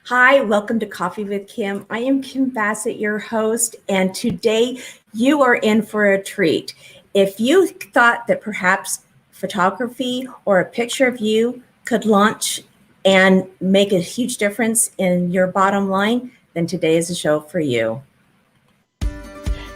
Hi, welcome to Coffee with Kim. I am Kim Bassett, your host, and today you are in for a treat. If you thought that perhaps photography or a picture of you could launch and make a huge difference in your bottom line, then today is the show for you.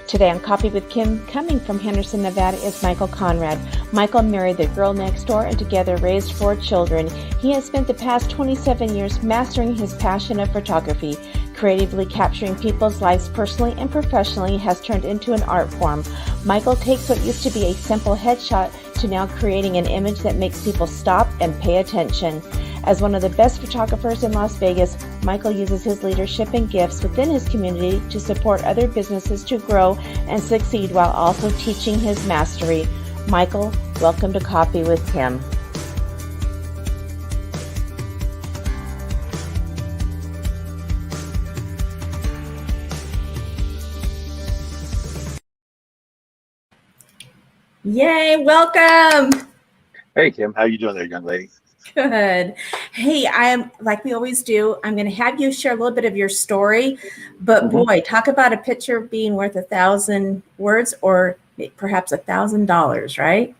Today on Coffee with Kim, coming from Henderson, Nevada, is Mikel Conrad. Mikel married the girl next door and together raised 4 children. He has spent the past 27 years mastering his passion of photography. Creatively capturing people's lives personally and professionally has turned into an art form. Mikel takes what used to be a simple headshot to now creating an image that makes people stop and pay attention. As one of the best photographers in Las Vegas, Mikel uses his leadership and gifts within his community to support other businesses to grow and succeed while also teaching his mastery. Mikel, welcome to Coffee with Kim. Yay, welcome. Hey, Kim, how you doing there, young lady? Good. Hey, I'm like we always do. I'm going to have you share a little bit of your story, but boy, talk about a picture being worth 1,000 words or perhaps $1,000, right?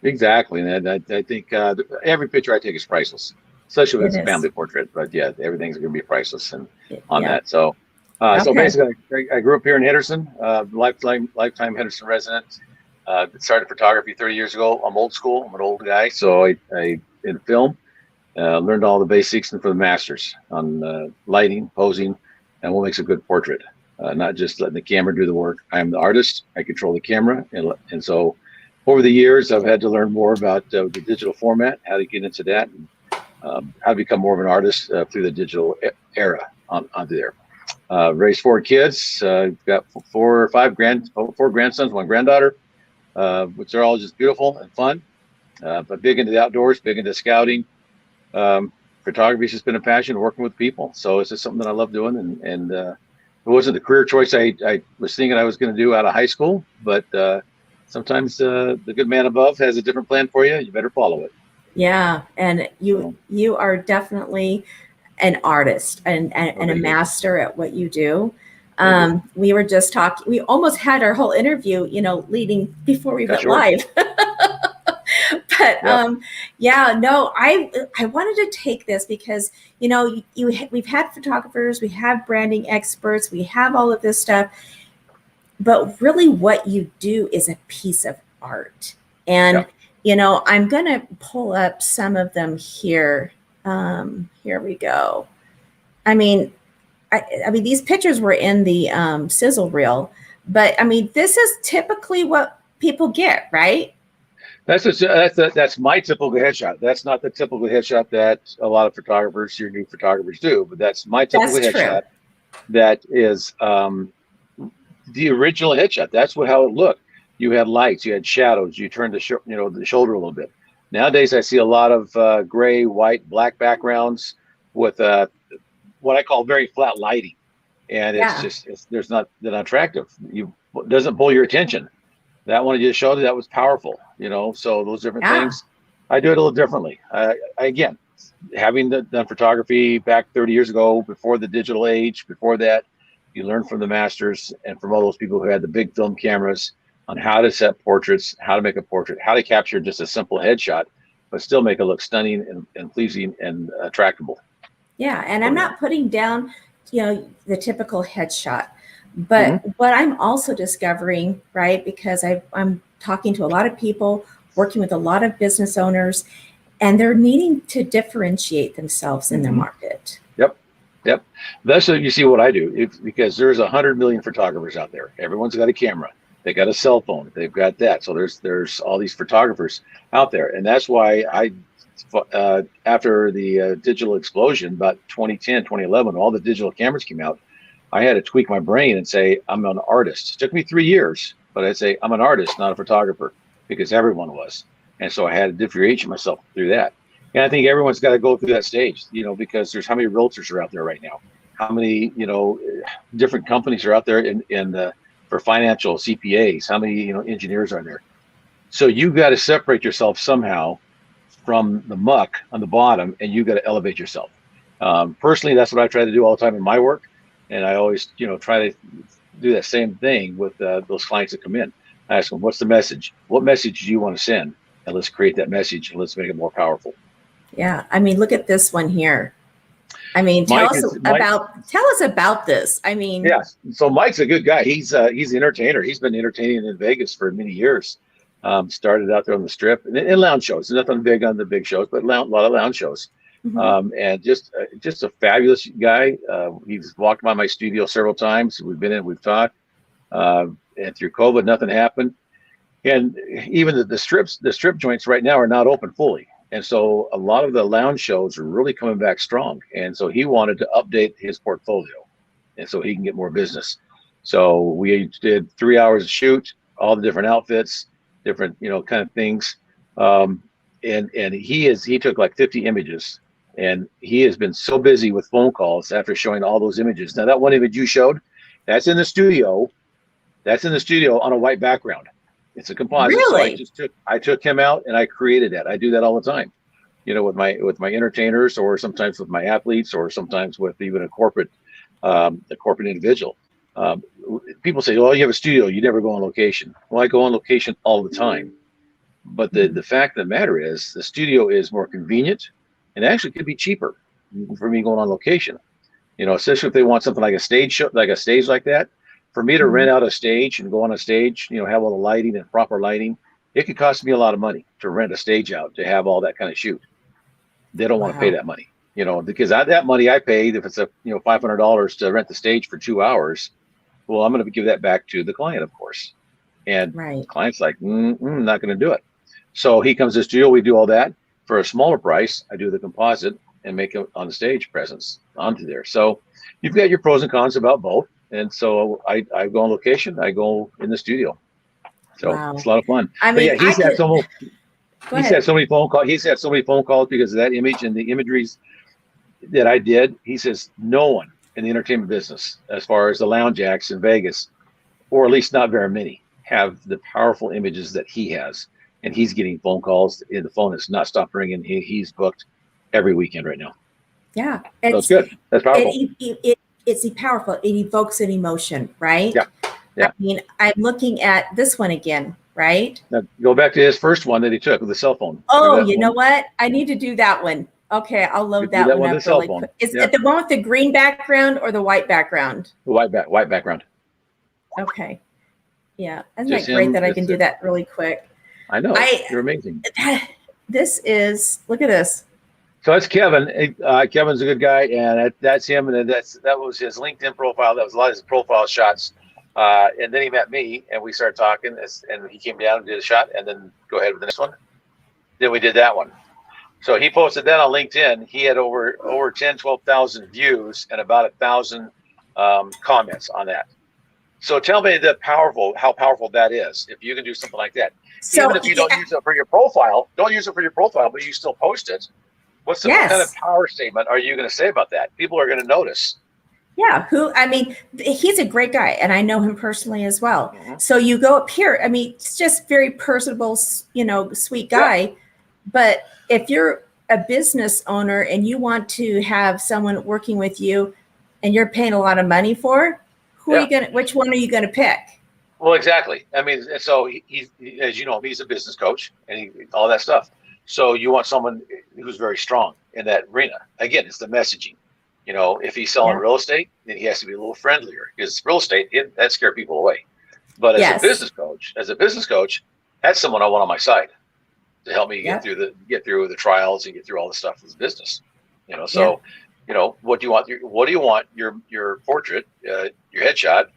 Exactly, and I think every picture I take is priceless, especially when it's a family portrait. But yeah, everything's going to be priceless and on that. So, so basically, I grew up here in Henderson, lifetime Henderson resident. Started photography 30 years ago. I'm old school. I'm an old guy, so I in film learned all the basics and for the masters on lighting, posing, and what makes a good portrait. Not just letting the camera do the work. I'm the artist. I control the camera, and so over the years, I've had to learn more about the digital format, how to get into that, and how to become more of an artist through the digital era onto there. Raised 4 kids. Got 4 grandsons, 1 granddaughter. Which are all just beautiful and fun, but big into the outdoors, big into scouting. Photography has just been a passion, working with people. So it's just something that I love doing. And it wasn't the career choice I was thinking I was going to do out of high school, but sometimes the good man above has a different plan for you. You better follow it. Yeah. And you are definitely an artist and a master at what you do. We were just talking, we almost had our whole interview, leading before we went live. But I wanted to take this because, we've had photographers, we have branding experts, we have all of this stuff, but really what you do is a piece of art. And, I'm going to pull up some of them here. Here we go. I mean, these pictures were in the sizzle reel, but this is typically what people get, right? That's my typical headshot. That's not the typical headshot that a lot of photographers, your new photographers, do, but that's my typical headshot. That is the original headshot. That's how it looked. You had lights, you had shadows, you turned the shoulder a little bit. Nowadays, I see a lot of gray, white, black backgrounds with what I call very flat lighting, and they're not attractive. It doesn't pull your attention. That one I just showed you, that was powerful, so those different things. I do it a little differently. Again, having done photography back 30 years ago, before the digital age, before that, you learn from the masters and from all those people who had the big film cameras on how to set portraits, how to make a portrait, how to capture just a simple headshot, but still make it look stunning and pleasing and attractable. Yeah, and I'm not putting down, the typical headshot, but what I'm also discovering, right, because I'm talking to a lot of people, working with a lot of business owners, and they're needing to differentiate themselves in their market. Yep. That's what you see what I do, because there's 100 million photographers out there. Everyone's got a camera. They got a cell phone. They've got that. So there's all these photographers out there, and that's why after the digital explosion, about 2010, 2011, all the digital cameras came out, I had to tweak my brain and say, I'm an artist. It took me 3 years, but I'd say I'm an artist, not a photographer, because everyone was. And so I had to differentiate myself through that. And I think everyone's got to go through that stage, because there's how many realtors are out there right now, how many, different companies are out there for financial CPAs, how many, engineers are there. So you got to separate yourself somehow from the muck on the bottom, and you got to elevate yourself. Personally, that's what I try to do all the time in my work, and I always, try to do that same thing with those clients that come in. I ask them, "What's the message? What message do you want to send?" And let's create that message and let's make it more powerful. Yeah. I mean, look at this one here. I mean, Mike tell us about this. I mean, yeah. So Mike's a good guy. He's an entertainer. He's been entertaining in Vegas for many years. Started out there on the Strip and lounge shows. Nothing big on the big shows, but a lot of lounge shows. And just a fabulous guy. He's walked by my studio several times. We've been in, we've talked. And through COVID, nothing happened. And even the strip joints right now are not open fully. And so a lot of the lounge shows are really coming back strong. And so he wanted to update his portfolio, and so he can get more business. So we did 3 hours of shoot, all the different outfits, different, kind of things. And he took like 50 images, and he has been so busy with phone calls after showing all those images. Now that one image you showed, that's in the studio. That's in the studio on a white background. It's a composite. Really? So I took him out and I created that. I do that all the time, with my entertainers, or sometimes with my athletes, or sometimes with even a corporate individual. People say, "Oh, you have a studio, you never go on location." Well, I go on location all the time. But the fact of the matter is, the studio is more convenient and actually could be cheaper for me going on location. Especially if they want something like a stage show, like that. For me to rent out a stage and go on a stage, have all the lighting and proper lighting, it could cost me a lot of money to rent a stage out to have all that kind of shoot. They don't want to pay that money, because that money I paid, if it's $500 to rent the stage for 2 hours, well, I'm going to give that back to the client, of course. And the client's like, not going to do it. So he comes to the studio, we do all that for a smaller price. I do the composite and make it on the stage presence onto there. So you've got your pros and cons about both. And so I go on location, I go in the studio. So it's a lot of fun. I mean, he's had so many phone calls. He's had so many phone calls because of that image and the imageries that I did. He says no one in the entertainment business, as far as the lounge acts in Vegas, or at least not very many, have the powerful images that he has. And he's getting phone calls, and the phone has not stopped ringing. He's booked every weekend right now. Yeah. So it's good. That's powerful. It's powerful. It evokes an emotion, right? Yeah. I mean, I'm looking at this one again, right? Now, go back to his first one that he took with the cell phone. Oh, you know what? I need to do that one. Okay, I'll load that one up really quick. Is it the one with the green background or the white background? The white background. Okay. Yeah. Isn't that great that I can do that really quick? I know. You're amazing. Look at this. So that's Kevin. Kevin's a good guy, and that's him. And that was his LinkedIn profile. That was a lot of his profile shots. And then he met me, and we started talking. And he came down and did a shot. And then go ahead with the next one. Then we did that one. So he posted that on LinkedIn. He had over 10, 12,000 views and about 1,000 comments on that. So tell me how powerful that is. If you can do something like that, so, even if you don't use it for your profile, but you still post it. What kind of power statement are you going to say about that? People are going to notice. Yeah. He's a great guy, and I know him personally as well. Mm-hmm. So you go up here. I mean, it's just very personable, sweet guy. Yeah. But if you're a business owner and you want to have someone working with you and you're paying a lot of money for, which one are you going to pick? Well, exactly. I mean, so he's, as you know, he's a business coach and all that stuff. So you want someone who's very strong in that arena. Again, it's the messaging. If he's selling real estate, then he has to be a little friendlier, because real estate, that scares people away. But as a business coach, that's someone I want on my side to help me get through the trials and get through all the stuff with business. What do you want? What do you want your portrait, your headshot,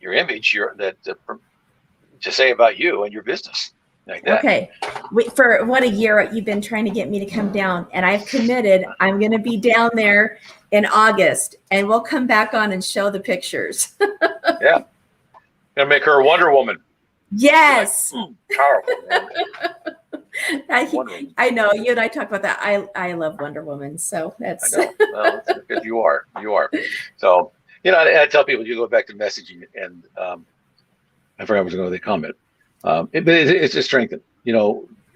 your image, to say about you and your business? Like that. Okay. For what, a year you've been trying to get me to come down, and I've committed. I'm going to be down there in August, and we'll come back on and show the pictures. Yeah. Gonna make her a Wonder Woman. Yes. Like, powerful. I know you and I talk about that. I love Wonder Woman, so that's. I know. Well, it's because you are. So I tell people, you go back to messaging, and I forgot what was going to comment. But it's just strengthened.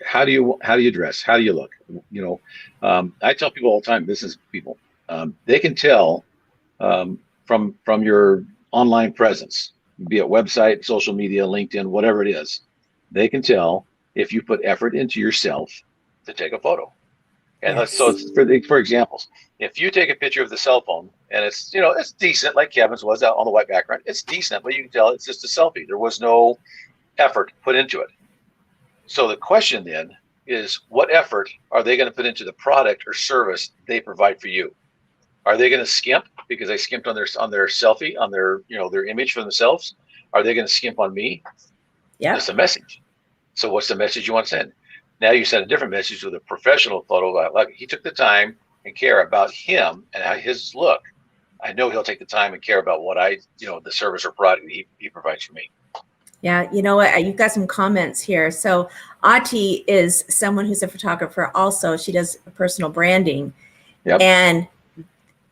how do you dress? How do you look? I tell people all the time, business people, they can tell from your online presence, be it website, social media, LinkedIn, whatever it is, they can tell if you put effort into yourself to take a photo. And so it's for examples, if you take a picture of the cell phone and it's decent, like Kevin's was out on the white background, it's decent, but you can tell it's just a selfie. There was no effort put into it. So the question then is, what effort are they going to put into the product or service they provide for you? Are they going to skimp because they skimped on their selfie, on their image for themselves? Are they going to skimp on me? Yeah. That's a message. So what's the message you want to send? Now you send a different message with a professional photo. Like he took the time and care about him and how his look. I know he'll take the time and care about what the service or product he provides for me. Yeah, you know what? You've got some comments here. So Ati is someone who's a photographer also. She does personal branding. Yep. And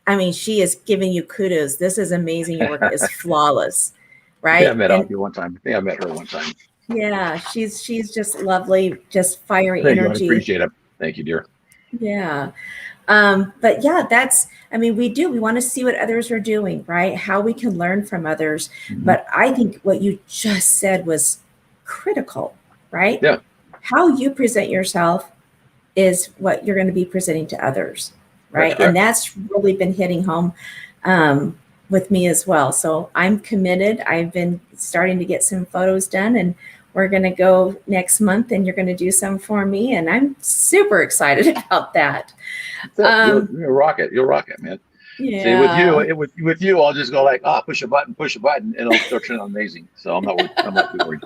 I mean, she is giving you kudos. This is amazing. Your work is flawless, right? Yeah, I met Ati one time. I met her one time. Yeah, she's just lovely, just fiery Thank energy. You. I appreciate it. Thank you, dear. Yeah. But yeah, we want to see what others are doing, right? How we can learn from others. Mm-hmm. But I think what you just said was critical, right? Yeah. How you present yourself is what you're going to be presenting to others, right? And that's really been hitting home with me as well. So I'm committed. I've been starting to get some photos done, and we're going to go next month, and you're going to do some for me. And I'm super excited about that. You'll rock it. You'll rock it, man. Yeah. See, with you, I'll just go like, push a button, and it'll turn out amazing. So I'm not too worried.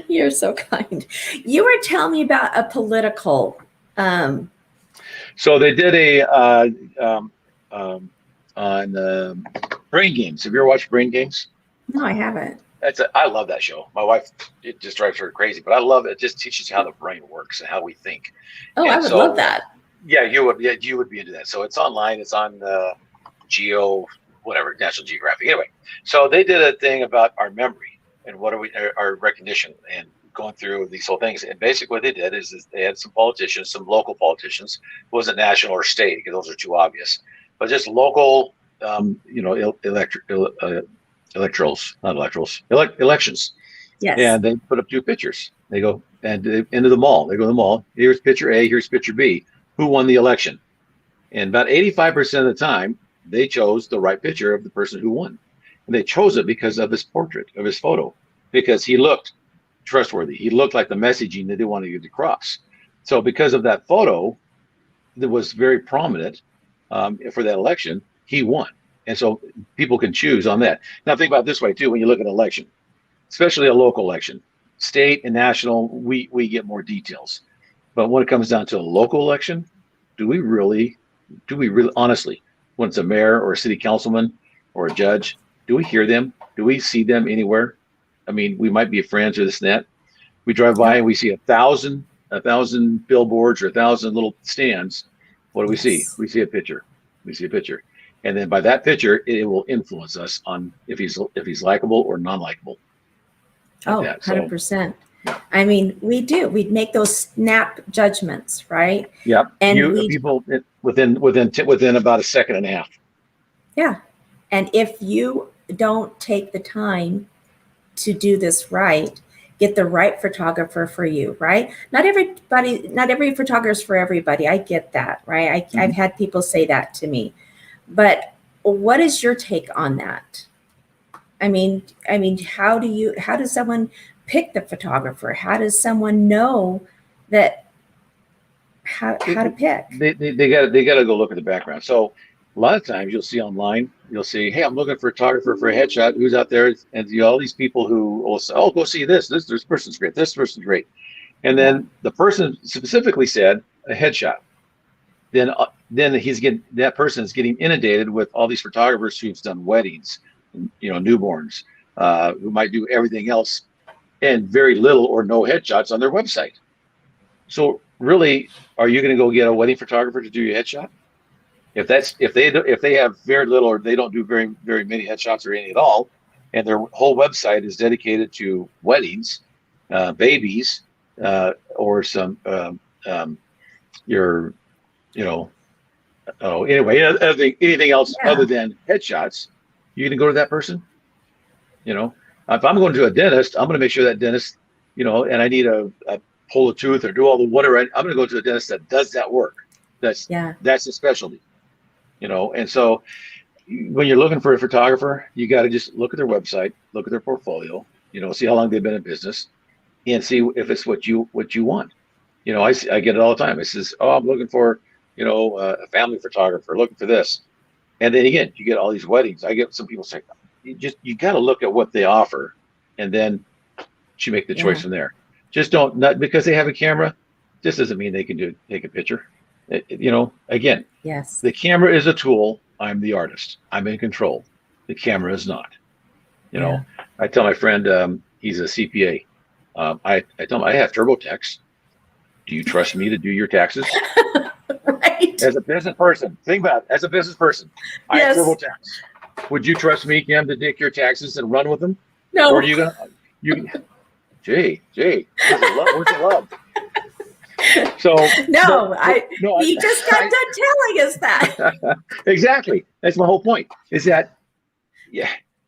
You're so kind. You were telling me about a political. So they did on Brain Games. Have you ever watched Brain Games? No, I haven't. I love that show. My wife, it just drives her crazy, but I love it. It just teaches you how the brain works and how we think. Oh, I would love that. Yeah, you would be into that. So it's online. It's on National Geographic. Anyway, so they did a thing about our memory and our recognition and going through these whole things. And basically what they did is they had some politicians, some local politicians. It wasn't national or state because those are too obvious, but just local, elections. Yes. And they put up two pictures. They go into the mall. They go to the mall. Here's picture A. Here's picture B. Who won the election? And about 85% of the time, they chose the right picture of the person who won. And they chose it because of his portrait, of his photo, because he looked trustworthy. He looked like the messaging that they wanted to get across. So because of that photo that was very prominent for that election, he won. And so people can choose on that. Now think about it this way too, when you look at an election, especially a local election, state and national, we get more details. But when it comes down to a local election, do we really honestly, when it's a mayor or a city councilman or a judge, do we hear them? Do we see them anywhere? I mean, we might be friends or this and that. We drive by and we see 1,000 billboards or 1,000 little stands. What do we see? We see a picture. And then by that picture, it will influence us on if he's likable or non-likable. Like 100%. I mean, we'd make those snap judgments, right? Yeah. And people within about a second and a half. Yeah. And if you don't take the time to do this right, get the right photographer for you, right? Not every photographer is for everybody. I get that, right? I've had people say that to me. But what is your take on that? I mean, how does someone pick the photographer? How does someone know that how to pick? They got to go look at the background. So a lot of times you'll see online, hey, I'm looking for a photographer for a headshot. Who's out there? And all these people who will say, oh, go see this person's great. This person's great. And then the person specifically said a headshot. Then that person is getting inundated with all these photographers who've done weddings, newborns, who might do everything else and very little or no headshots on their website. So really, are you going to go get a wedding photographer to do your headshot? If they have very little or they don't do very, very many headshots or any at all, and their whole website is dedicated to weddings, babies, or some your, you know, oh, anyway, anything else other than headshots, you can go to that person. You know, if I'm going to a dentist, I'm going to make sure that dentist, you know, and I need a pull a tooth or do all the whatever. I'm going to go to a dentist that does that work. That's a specialty, you know. And so when you're looking for a photographer, you got to just look at their website, look at their portfolio, you know, see how long they've been in business, and see if it's what you want. You know, I get it all the time. It says, oh, I'm looking for, you know, a family photographer, looking for this. And then again, you get all these weddings. I get some people say, you got to look at what they offer, and then you make the choice from there. Just not because they have a camera, just doesn't mean they can take a picture. You know, again, the camera is a tool. I'm the artist. I'm in control. The camera is not. You know, I tell my friend, he's a CPA. I tell him I have TurboTax. Do you trust me to do your taxes? Right. As a business person, think about it. As a business person, I have TurboTax. Would you trust me, Kim, to take your taxes and run with them? No. Or are you gonna? Jay, where's the love? So he just got done telling us that. Exactly. That's my whole point. Is that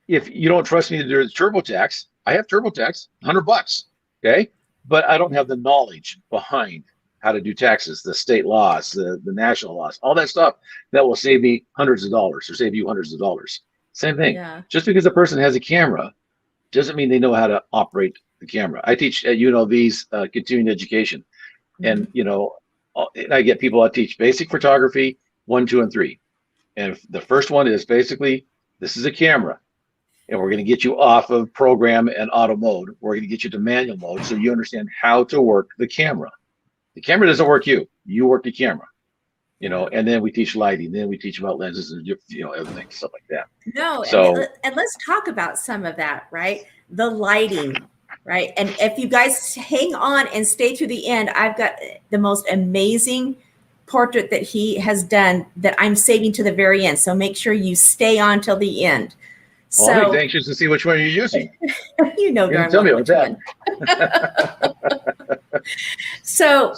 if you don't trust me to do the TurboTax, I have TurboTax, $100. Okay. But I don't have the knowledge behind how to do taxes, the state laws, the national laws, all that stuff that will save me hundreds of dollars or save you hundreds of dollars. Same thing. Just because a person has a camera doesn't mean they know how to operate the camera. I teach at UNLV's continuing education, and you know, and I get people. I teach basic photography 1, 2, and 3, and the first one is basically this is a camera. And we're going to get you off of program and auto mode. We're going to get you to manual mode so you understand how to work the camera. The camera doesn't work you. You work the camera. You know, and then we teach lighting. Then we teach about lenses and, you know, everything, stuff like that. No, so, and let's talk about some of that, right? The lighting, right? And if you guys hang on and stay to the end, I've got the most amazing portrait that he has done that I'm saving to the very end. So make sure you stay on till the end. Well, I'm anxious to see which one you're using. You know, you're tell me about that. So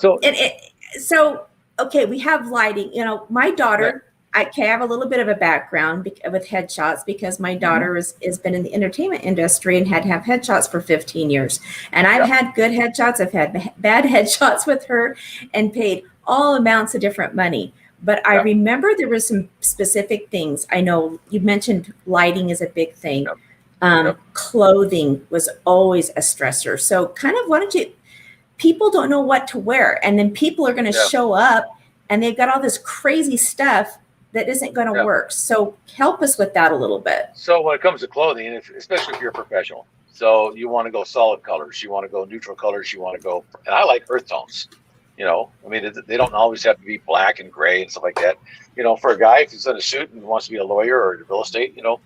okay, we have lighting. You know, my daughter. I have a little bit of a background with headshots because my daughter has been in the entertainment industry and had to have headshots for 15 years. And I've had good headshots. I've had bad headshots with her and paid all amounts of different money. But I remember there were some specific things. I know you mentioned lighting is a big thing. Clothing was always a stressor. So kind of people don't know what to wear. And then people are going to show up and they've got all this crazy stuff that isn't going to work. So help us with that a little bit. So when it comes to clothing, especially if you're a professional, so you want to go solid colors, you want to go neutral colors, you want to go, and I like earth tones. You know, I mean, they don't always have to be black and gray and stuff like that. You know, for a guy, if he's in a suit and wants to be a lawyer or real estate, you know,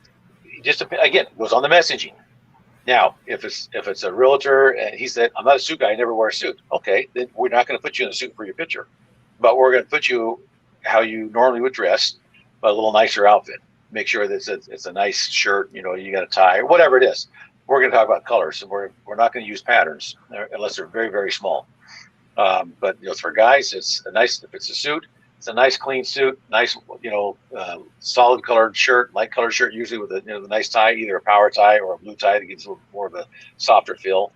just again, it goes on the messaging. Now, if it's a realtor and he said, I'm not a suit guy, I never wear a suit. Okay, then we're not going to put you in a suit for your picture, but we're going to put you how you normally would dress, but a little nicer outfit. Make sure that it's a nice shirt, you know, you got a tie or whatever it is. We're going to talk about colors. So we're not going to use patterns unless they're very, very small. But you know, for guys, it's a nice, if it's a suit, it's a nice clean suit, nice, you know, solid colored shirt, light colored shirt, usually with a, you know, the nice tie, either a power tie or a blue tie that gives a little more of a softer feel,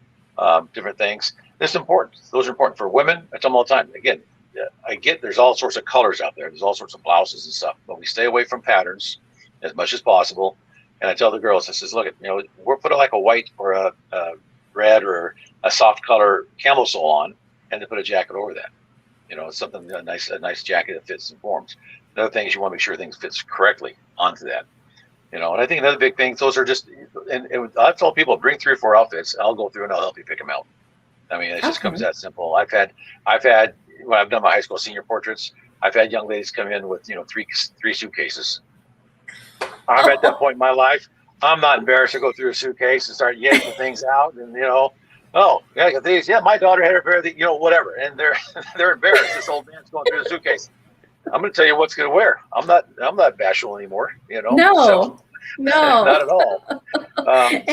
different things. This is important. Those are important for women. I tell them all the time. Again, I get there's all sorts of colors out there. There's all sorts of blouses and stuff, but we stay away from patterns as much as possible. And I tell the girls, I says, look, you know, we're putting like a white or a red or a soft color camisole on, and then put a jacket over that. You know, something a nice jacket that fits and forms. The other thing is you want to make sure things fits correctly onto that. You know, and I think another big thing, those are just, and I've told people bring 3 or 4 outfits. I'll go through and I'll help you pick them out. I mean, it just comes that simple. I've had when I've done my high school senior portraits, I've had young ladies come in with, you know, three suitcases. I'm at that point in my life. I'm not embarrassed to go through a suitcase and start yanking things out, and you know, oh yeah, I got these. Yeah, my daughter had a pair of these, you know, whatever, and they're embarrassed. This old man's going through the suitcase. I'm going to tell you what's going to wear. I'm not bashful anymore. You know, no, not at all.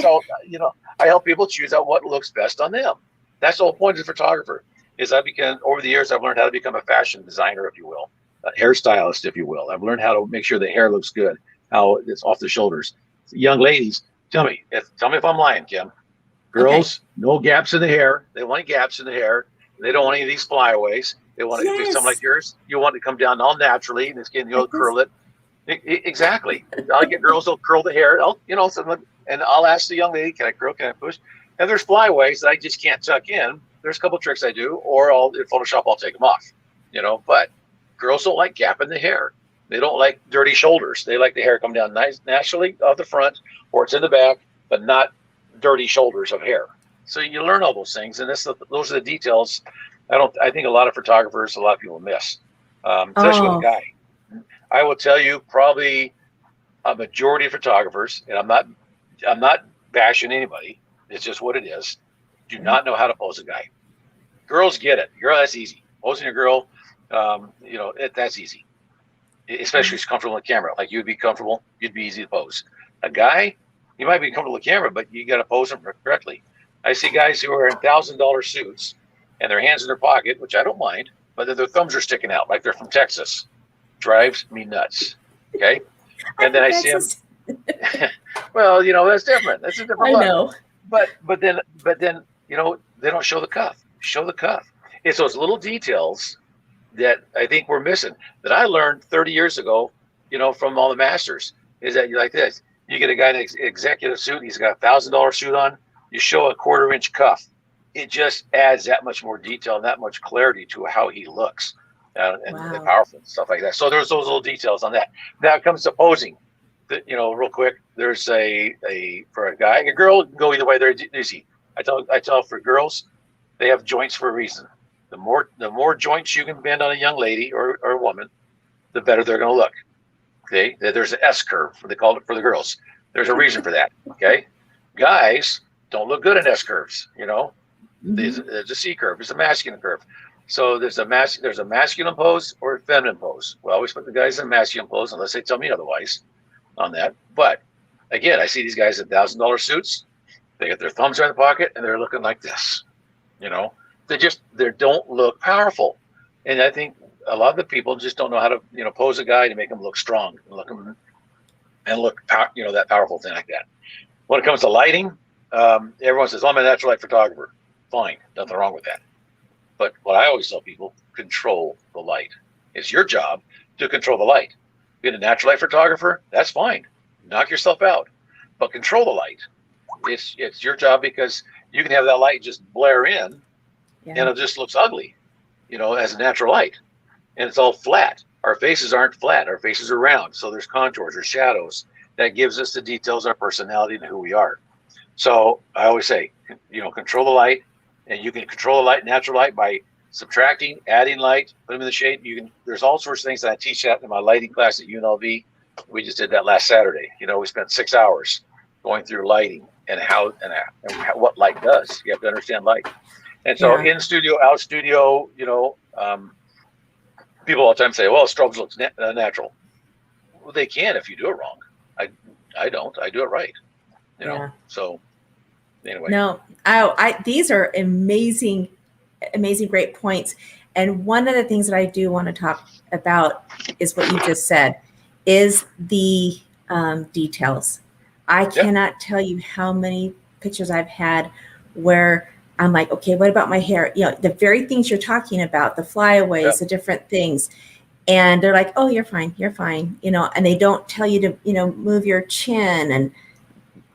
So you know, I help people choose out what looks best on them. That's the whole point of the photographer. is over the years, I've learned how to become a fashion designer, if you will, a hairstylist, if you will. I've learned how to make sure the hair looks good, how it's off the shoulders. Young ladies, tell me if I'm lying, Kim. Girls, no gaps in the hair. They want gaps in the hair. They don't want any of these flyaways. They want if it's something like yours, you want to come down all naturally, and it's getting curl it. Exactly. I'll get girls that'll curl the hair. And I'll ask the young lady, can I curl? Can I push? And there's flyaways that I just can't tuck in. There's a couple tricks I do, or in Photoshop I'll take them off. But girls don't like gap in the hair. They don't like dirty shoulders. They like the hair come down nice naturally off the front, or it's in the back, but not dirty shoulders of hair. So you learn all those things, and those are the details. I think a lot of photographers, a lot of people miss, especially with a guy. I will tell you, probably a majority of photographers, and I'm not bashing anybody. It's just what it is. Do not know how to pose a guy. Girls get it. Girl, that's easy. Posing a girl, that's easy. Especially if she's comfortable on camera. Like you'd be comfortable, you'd be easy to pose. A guy, you might be comfortable on camera, but you got to pose him correctly. I see guys who are in $1,000 suits and their hands in their pocket, which I don't mind, but their thumbs are sticking out like they're from Texas. Drives me nuts. Okay, and then I see them. Well, that's different. That's a different look. I know. But then they don't show the cuff. Show the cuff. It's those little details that I think we're missing, that I learned 30 years ago, from all the masters, is that you like this. You get a guy in an executive suit, he's got $1,000 suit on, you show a 1/4 inch cuff. It just adds that much more detail and that much clarity to how he looks, and powerful and stuff like that. So there's those little details on that. Now it comes to posing, real quick. There's for a guy, a girl can go either way. They're easy. I tell for girls, they have joints for a reason. The more joints you can bend on a young lady or a woman, the better they're going to look. Okay, there's an S curve. They call it for the girls. There's a reason for that. Okay, guys don't look good in S curves. There's a C curve. There's a masculine curve. So there's a masculine pose or a feminine pose. We always put the guys in masculine pose unless they tell me otherwise on that. But again, I see these guys in $1,000 suits. They got their thumbs in the pocket and they're looking like this. They don't look powerful. And I think a lot of the people just don't know how to, pose a guy to make him look strong and look that powerful thing like that. When it comes to lighting, everyone says, I'm a natural light photographer. Fine, nothing wrong with that. But what I always tell people, control the light. It's your job to control the light. Being a natural light photographer, that's fine. Knock yourself out, but control the light. It's your job, because you can have that light just blare in, and it just looks ugly, as a natural light, and it's all flat. Our faces aren't flat. Our faces are round. So there's contours or shadows that gives us the details, our personality, and who we are. So I always say, control the light, and you can control the light, natural light, by subtracting, adding light, put them in the shade. There's all sorts of things that I teach that in my lighting class at UNLV. We just did that last Saturday. We spent 6 hours going through lighting and what light does. You have to understand light. And so in studio, out studio, people all the time say, well, strobes looks natural. Well, they can if you do it wrong. I don't. I do it right. So anyway. No, these are amazing, great points. And one of the things that I do want to talk about is what you just said, is the details. I cannot tell you how many pictures I've had where I'm like, okay, what about my hair? The very things you're talking about, the flyaways, the different things. And they're like, oh, you're fine. And they don't tell you to, move your chin and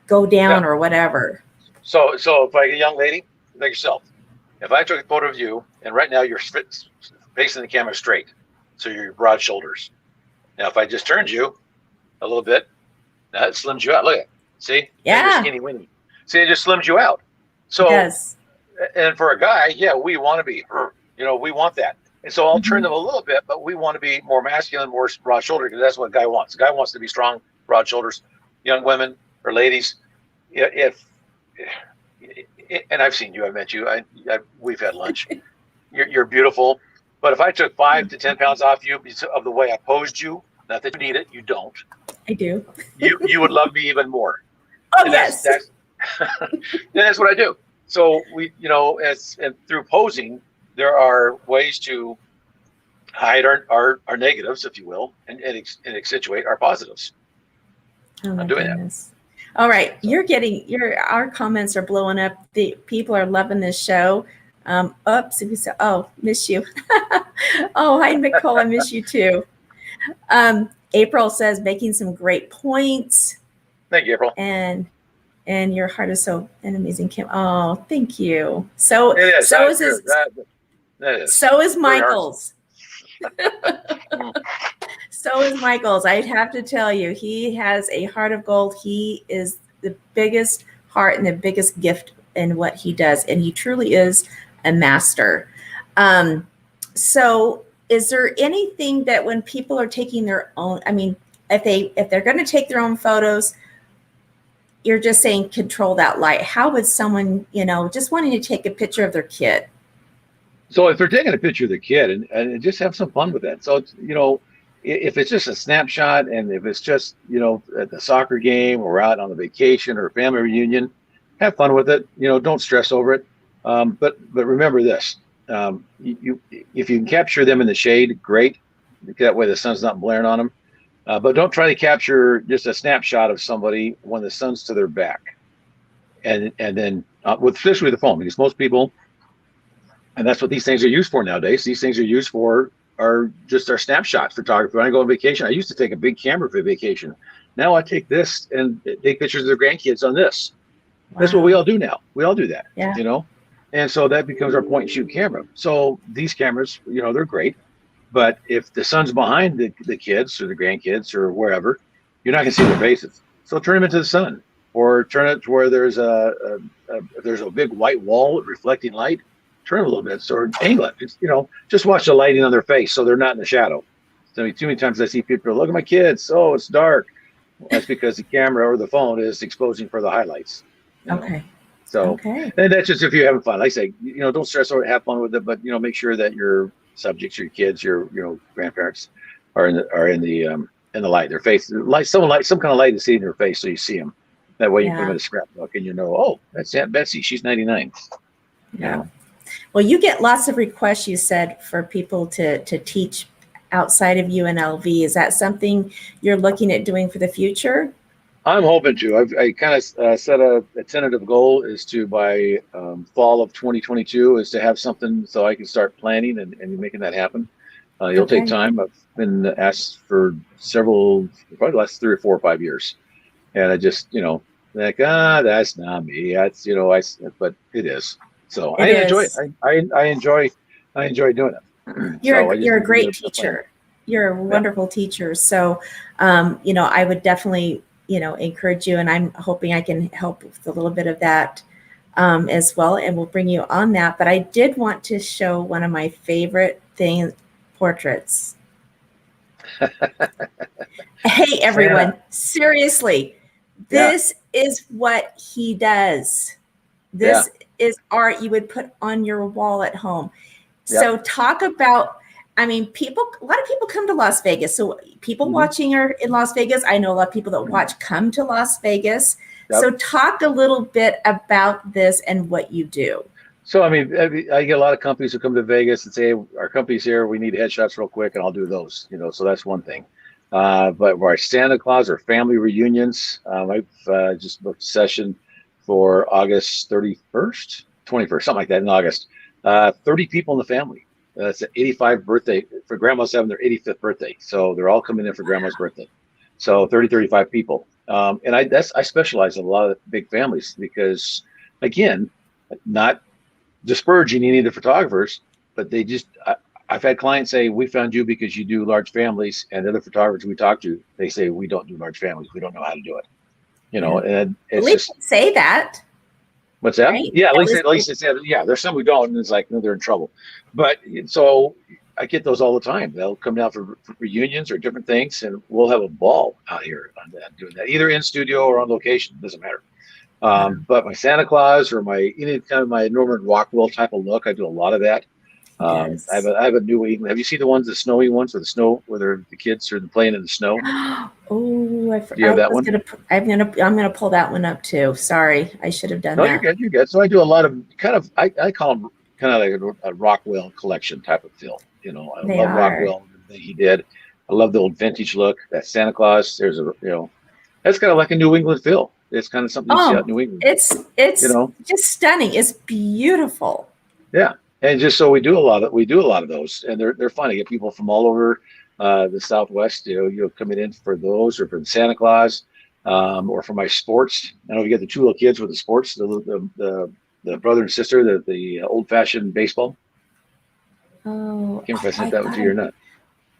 go down or whatever. So if like a young lady, like yourself, if I took a photo of you and right now you're facing the camera straight, so you're broad shoulders. Now, if I just turned you a little bit, that slims you out. Look at it. See? Yeah. You're skinny winny. See, it just slims you out. So, and for a guy, we want to be, we want that. And so I'll turn them a little bit, but we want to be more masculine, more broad shoulder, because that's what a guy wants. A guy wants to be strong, broad shoulders. Young women or ladies, and I've seen you, I've met you, we've had lunch. You're beautiful. But if I took 5 to 10 pounds off you because of the way I posed you, not that you need it, you don't. I do. You would love me even more. Oh, and yes. That's what I do. So we, and through posing, there are ways to hide our negatives, if you will, and accentuate our positives. Oh my I'm doing goodness. All right. So. Our comments are blowing up. The people are loving this show. Miss you. Oh, hi, Nicole. I miss you too. April says making some great points. Thank you, April. And your heart is so an amazing, Kim. Oh, thank you. So it is. so is his, that is. so is Michael's. So is Michael's. I'd have to tell you, he has a heart of gold. He is the biggest heart and the biggest gift in what he does, and he truly is a master. So is there anything that when people are taking their own, I mean, if they're going to take their own photos, you're just saying control that light. How would someone, just wanting to take a picture of their kid? So if they're taking a picture of their kid and just have some fun with that. So, if it's just a snapshot, and if it's just, at the soccer game or out on a vacation or a family reunion, have fun with it. Don't stress over it. But remember this, if you can capture them in the shade, great. That way the sun's not blaring on them. But don't try to capture just a snapshot of somebody when the sun's to their back. And then especially with the phone, because most people, and that's what these things are used for nowadays. These things are used for just our snapshot photography. When I go on vacation, I used to take a big camera for vacation. Now I take this and take pictures of their grandkids on this. Wow. That's what we all do now. We all do that, And so that becomes our point and shoot camera. So these cameras, they're great. But if the sun's behind the kids or the grandkids or wherever, you're not going to see their faces. So turn them into the sun, or turn it to where there's there's a big white wall reflecting light. Turn it a little bit, or angle it. Just watch the lighting on their face so they're not in the shadow. So too many times I see people, look at my kids. Oh, it's dark. Well, that's because the camera or the phone is exposing for the highlights. Okay. So, and that's just if you're having fun. Like I say, don't stress over it, have fun with it, but make sure that your subjects, your kids, your grandparents are in the light, their face, some kind of light to see in their face, so you see them. That way you put them in a scrapbook, and oh, that's Aunt Betsy. She's 99. Yeah. Well, you get lots of requests, you said, for people to teach outside of UNLV. Is that something you're looking at doing for the future? I'm hoping to. I kind of set a tentative goal is to by fall of 2022 is to have something so I can start planning and making that happen. It'll take time. I've been asked for probably the last 3 or 4 or 5 years, and I just that's not me. That's but it is. So I enjoy it. I enjoy doing it. You're a great teacher. You're a wonderful teacher. So I would definitely encourage you, and I'm hoping I can help with a little bit of that as well, and we'll bring you on that. But I did want to show one of my favorite portraits. Hey everyone, seriously, this is what he does. This is art you would put on your wall at home. So talk about, a lot of people come to Las Vegas. So people watching are in Las Vegas. I know a lot of people that watch come to Las Vegas. So talk a little bit about this and what you do. So, I get a lot of companies who come to Vegas and say, hey, our company's here, we need headshots real quick, and I'll do those, so that's one thing. But where Santa Claus or family reunions, I've just booked a session for August 31st, 21st, something like that in August. 30 people in the family. That's an 85th birthday. For grandma's having their 85th birthday. So they're all coming in for grandma's birthday. So 35 people. And I specialize in a lot of big families because, again, not disparaging any of the photographers, but I've had clients say, we found you because you do large families, and other photographers we talk to, they say, we don't do large families. We don't know how to do it. And it's just say that. What's that? Right? Yeah, at least it's there's some who don't, and it's like, no, they're in trouble. But so I get those all the time. They'll come down for reunions or different things, and we'll have a ball out here on that, doing that, either in studio or on location. Doesn't matter. But my Santa Claus or any kind of my Norman Rockwell type of look, I do a lot of that. I have a new one. Have you seen the snowy ones with the snow, where the kids are playing in the snow? Oh, I forgot. Do you have that one? I'm gonna pull that one up too. Sorry, I should have done that. You're good. So I do a lot of I call them kind of like a Rockwell collection type of feel. You know, I They love are. Rockwell, everything he did. I love the old vintage look. That Santa Claus. There's a, that's kind of like a New England feel. It's kind of something you see out in Oh, New England. You it's know, just stunning. It's beautiful. yeah. And just so we do a lot of those, and they're fun. I get people from all over the Southwest. You're coming in for those, or for the Santa Claus, or for my sports. I know we get the two little kids with the sports, the brother and sister, the old fashioned baseball. Oh, Can't remember if I sent I that one thought to you or not.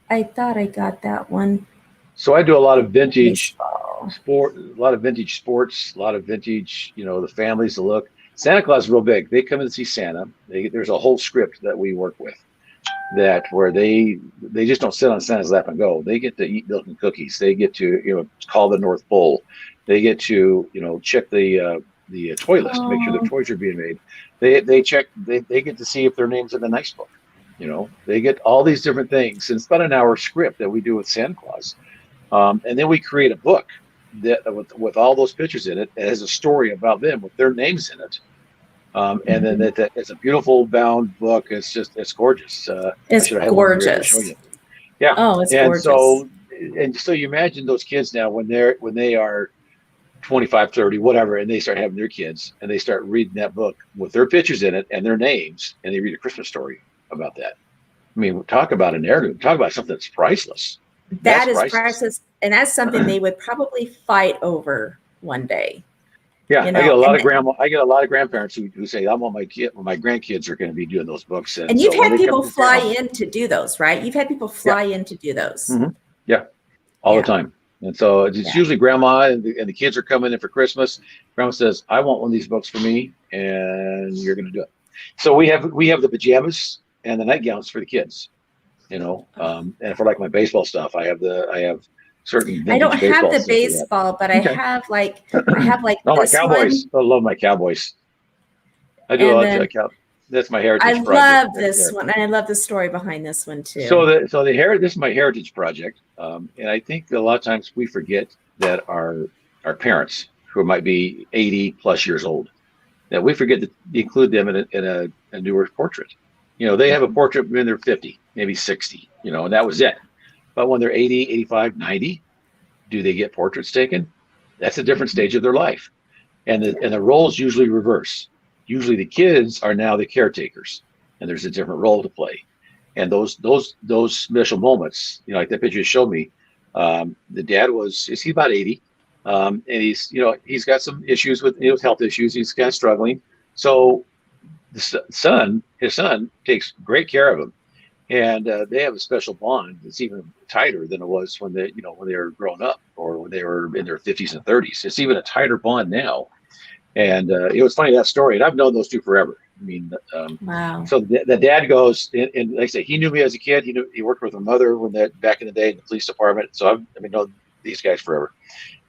I thought I got that one. So I do a lot of vintage Baseball. sport, a lot of vintage sports, a lot of vintage, the families, the look. Santa Claus is real big. They come in to see Santa. There's a whole script that we work with that where they just don't sit on Santa's lap and go. They get to eat milk and cookies. They get to call the North Pole. They get to check the toy list to make sure the Oh, toys are being made. They check. They get to see if their name's in the nice book. They get all these different things. And it's about an hour script that we do with Santa Claus. And then we create a book that with all those pictures in it. It has a story about them with their names in it. And then it's a beautiful bound book. It's gorgeous. I it's should have one here to show gorgeous. you. Yeah. Oh, it's And gorgeous. so you imagine those kids now when they are 25, 30, whatever, and they start having their kids and they start reading that book with their pictures in it and their names, and they read a Christmas story about that. I mean, talk about an heirloom. Talk about something that's priceless. That That's is priceless. priceless, and that's something they would probably fight over one day. Yeah, You I get know, a lot and of grandparents who say, "I want my grandkids are going to be doing those books." And and you've so when had they come people to town, fly in to do those, right? You've had people yeah, fly in to do those. hmm yeah, all the Yeah, time. And so it's yeah. usually grandma and the kids are coming in for Christmas. Grandma says, "I want one of these books for me," and you're going to do it. So we have the pajamas and the nightgowns for the kids. And for like my baseball stuff, I have certain I don't vintage have baseball the stuff for that. baseball, but Okay. I have like Oh, my this Cowboys! one, I love my Cowboys. I do a and lot of then cow. That's my I heritage project love right this there. one, and I love the story behind this one So too. this is my heritage project, and I think that a lot of times we forget that our parents who might be 80 plus years old, that we forget to include them in a newer portrait. They have a portrait when they're 50, maybe 60, and that was it. But when they're 80, 85, 90, do they get portraits taken? That's a different stage of their life. And the roles usually reverse. Usually the kids are now the caretakers, and there's a different role to play. And those special moments, like that picture you showed me, the dad is he about 80, and he's got some issues with health issues. He's kind of struggling. So his son takes great care of him, and they have a special bond that's even tighter than it was when they were growing up or when they were in their 50s and 30s. It's even a tighter bond now. And it was funny, that story, and I've known those two forever. I mean, Wow. so the dad goes, and like I say, he knew me as a kid. He worked with my mother back in the day in the police department. So I've known these guys forever.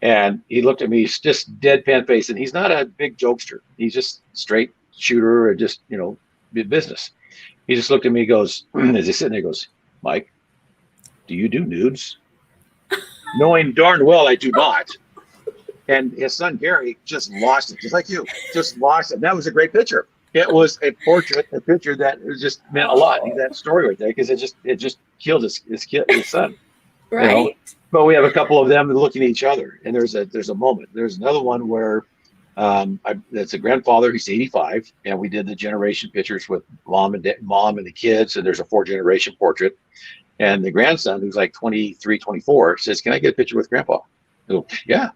And he looked at me, just deadpan face, and he's not a big jokester. He's just straight shooter and just business. He just looked at me, goes as he's sitting there, goes, "Mike, do you do nudes?" Knowing darn well I do not. And his son Gary just lost it, just like you, just lost it. That was a great picture. It was a picture that just meant a lot. That story right there, because it just killed his son. Right. But we have a couple of them looking at each other, and there's a moment. There's another one where that's a grandfather. He's 85, and we did the generation pictures with mom and the kids, and there's a 4-generation portrait. And the grandson, who's like 23, 24, says, "Can I get a picture with Grandpa?" I go, "Yeah."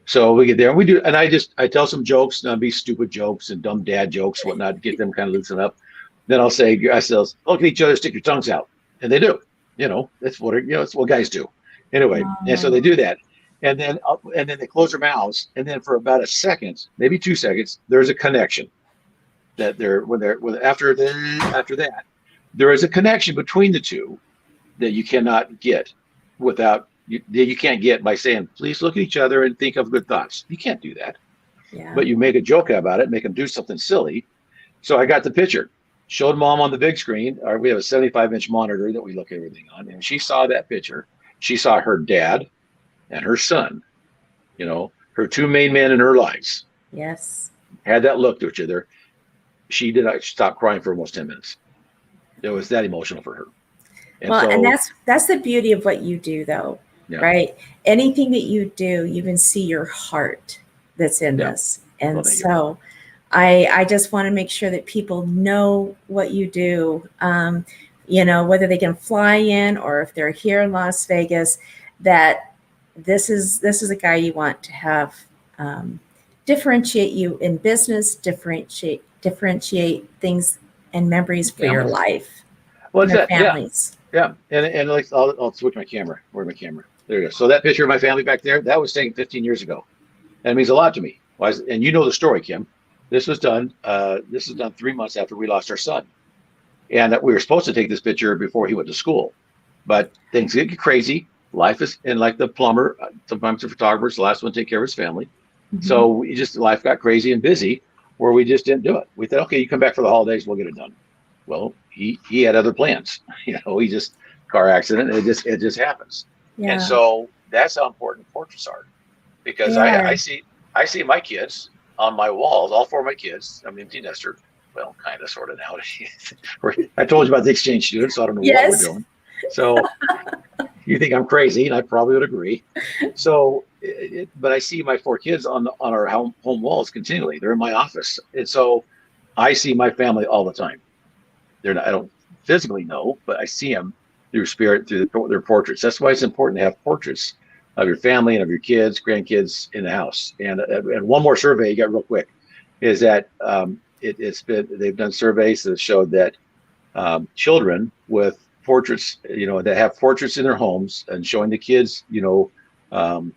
So we get there and we do, and I tell some jokes, and be stupid jokes and dumb dad jokes, whatnot, to get them kind of loosen up. Then I'll say, "Look at each other, stick your tongues out," and they do. That's what guys do. Anyway, and so they do that, and then they close their mouths, and then for about a second, maybe 2 seconds, there's a connection that after that, there is a connection between the two that you cannot get without. You can't get by saying, "Please look at each other and think of good thoughts." You can't do that. Yeah. But you make a joke about it, make them do something silly. So I got the picture, showed mom on the big screen. We have a 75-inch monitor that we look at everything on. And she saw that picture. She saw her dad and her son, her two main men in her lives, Yes. had that look to each other. she did not stop crying for almost 10 minutes. It was that emotional for her. And well, so, and that's the beauty of what you do, though, yeah, right? Anything that you do, you can see your heart that's in yeah. this. And Well, thank you. so I just want to make sure that people know what you do, whether they can fly in or if they're here in Las Vegas, that this is a guy you want to have differentiate you in business, differentiate things and memories for your Families. life Well, and it's their that. Yeah. families. Yeah. And like, I'll switch my camera. Where's my camera? There you go. So that picture of my family back there, that was taken 15 years ago. That means a lot to me. And you know the story, Kim. This was done. This was done 3 months after we lost our son, and that we were supposed to take this picture before he went to school, but things get crazy. Life is, and like the plumber, sometimes the photographer's the last one to take care of his family. Mhm. So life got crazy and busy, where we just didn't do it. We thought, okay, you come back for the holidays, we'll get it done. Well, he had other plans. He just car accident. It just happens. And Yeah. so that's how important portraits are, because They I are. see my kids on my walls, all four of my kids. I'm an empty nester. Well, kind of, sort of now. I told you about the exchange students, so I don't know what we're Yes. doing. So you think I'm crazy, and I probably would agree. So, but I see my four kids on our home walls continually. They're in my office, and so I see my family all the time. I don't physically know, but I see them through spirit, through their portraits. That's why it's important to have portraits of your family and of your kids, grandkids in the house. And one more survey you got real quick is that they've done surveys that showed that children with portraits, that have portraits in their homes and showing the kids, um,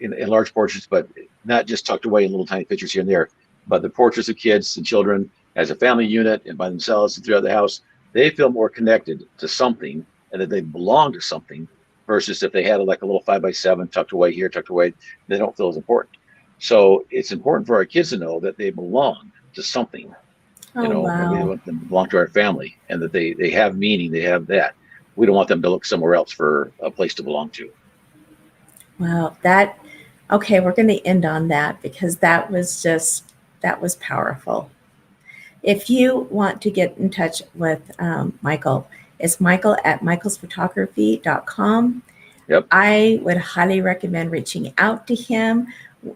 in large portraits, but not just tucked away in little tiny pictures here and there, but the portraits of kids and children as a family unit and by themselves and throughout the house, they feel more connected to something and that they belong to something versus if they had like a little 5x7 tucked away here, tucked away, they don't feel as important. So it's important for our kids to know that they belong to something, Oh, and we wow. want them to belong to our family and that they have meaning, they have that. We don't want them to look somewhere else for a place to belong to. Wow. Okay, we're going to end on that because that was powerful. If you want to get in touch with Mikel, it's Mikel at mikelsphotography.com. Yep. I would highly recommend reaching out to him.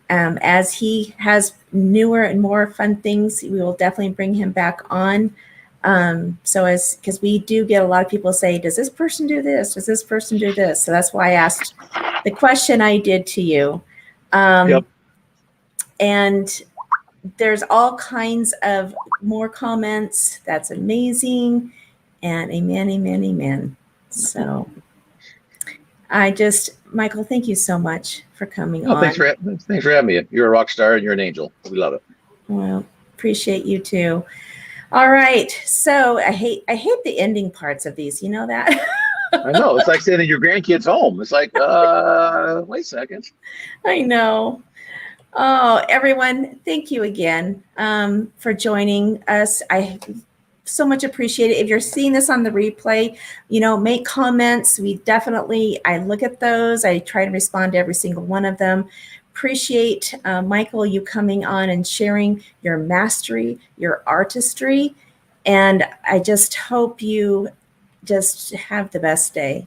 As he has newer and more fun things, we will definitely bring him back on. Because we do get a lot of people say, does this person do this? Does this person do this? So that's why I asked the question I did to you. Yep. And there's all kinds of more comments. That's amazing. And amen, amen, amen. So Mikel, thank you so much for coming No, thanks on. for having me. You're a rock star and you're an angel. We love it. Well, appreciate you too. All right. So I hate the ending parts of these. You know that? I know. It's like sending your grandkids home. It's like, wait a second. I know. Oh, everyone, thank you again for joining us. I so much appreciate it. If you're seeing this on the replay, make comments. I look at those. I try to respond to every single one of them. Appreciate, Mikel, you coming on and sharing your mastery, your artistry. And I just hope you just have the best day.